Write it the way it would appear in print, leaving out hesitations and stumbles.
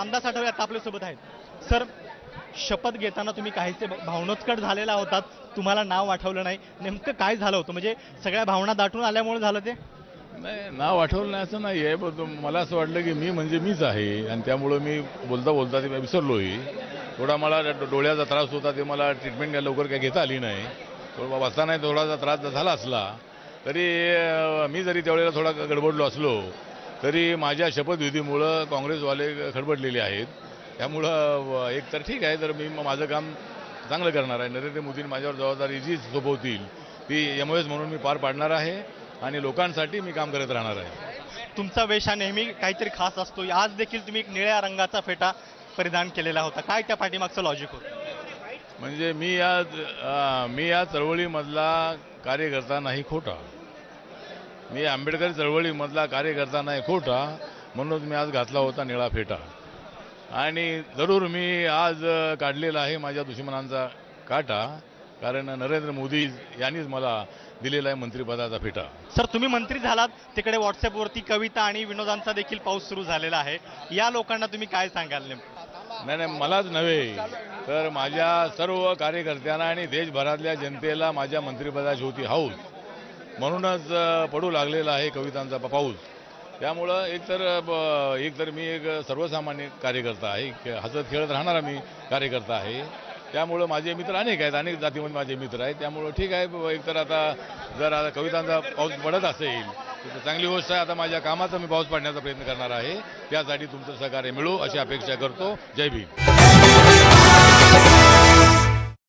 रामदास आठवले आता आपल्यासोबत आहेत. सर, शपथ घेताना तुम्ही काहीसे भावनोत्कट झालेला होतात, तुम्हाला नाव आठवलं नाही, नेमकं काय झालं होतं? म्हणजे सगळ्या भावना दाटून आल्यामुळे झालं ते? नाही, नाव आठवलं नाही असं नाही आहे, पण मला असं वाटलं की मी म्हणजे मीच आहे आणि त्यामुळं मी बोलता बोलता ते विसरलोही. थोडा मला डोळ्याचा त्रास होता, ते मला ट्रीटमेंट लवकर काही घेता आली नाही. वाचताना थोडासा त्रास झाला असला तरी मी जरी त्यावेळेला थोडा गडबडलो असलो तरी माझ्या शपथविधीमुळं काँग्रेसवाले खडबडलेले आहेत. त्यामुळं एक तर ठीक आहे, तर मी माझं काम चांगलं करणार आहे. नरेंद्र मोदींनी माझ्यावर जबाबदारी जी सोपवतील ती एमओएस म्हणून मी पार पाडणार आहे आणि लोकांसाठी मी काम करत राहणार आहे. तुमचा वेश हा नेहमी काहीतरी खास असतो. आज देखील तुम्ही एक निळ्या रंगाचा फेटा परिधान केलेला होता. काय त्या पाठीमागचं लॉजिक होतं? म्हणजे मी या चळवळीमधला कार्यकर्ता नाही खोटा. मी आंबेडकरी चळवळीमधला कार्यकर्ता नाही खोटा, म्हणूनच मी आज घातला होता निळा फेटा. आणि जरूर मी आज काढलेला आहे माझ्या दुश्मनांचा काटा, कारण नरेंद्र मोदी यांनीच मला दिलेला आहे मंत्रिपदाचा फेटा. सर, तुम्ही मंत्री झालात, तिकडे व्हॉट्सअपवरती कविता आणि विनोदांचा देखील पाऊस सुरू झालेला आहे. या लोकांना तुम्ही काय सांगाल नेमकं? नाही, मलाच नव्हे तर माझ्या सर्व कार्यकर्त्यांना आणि देशभरातल्या जनतेला माझ्या मंत्रिपदाची होती हौस, म्हणूनच पडू लागलेला आहे कवितांचा पाऊस. त्यामुळं एकतर मी एक सर्वसामान्य कार्यकर्ता आहे, हसत खेळत राहणारा मी कार्यकर्ता आहे. त्यामुळं माझे मित्र अनेक आहेत, अनेक जातीमध्ये माझे मित्र आहेत. त्यामुळं ठीक आहे, एकतर आता कवितांचा पाऊस पडत असेल तर चांगली गोष्ट आहे. आता माझ्या कामाचा मी पाऊस पाडण्याचा प्रयत्न करणार आहे. त्यासाठी तुमचं सहकार्य मिळो अशी अपेक्षा करतो. जय भीम.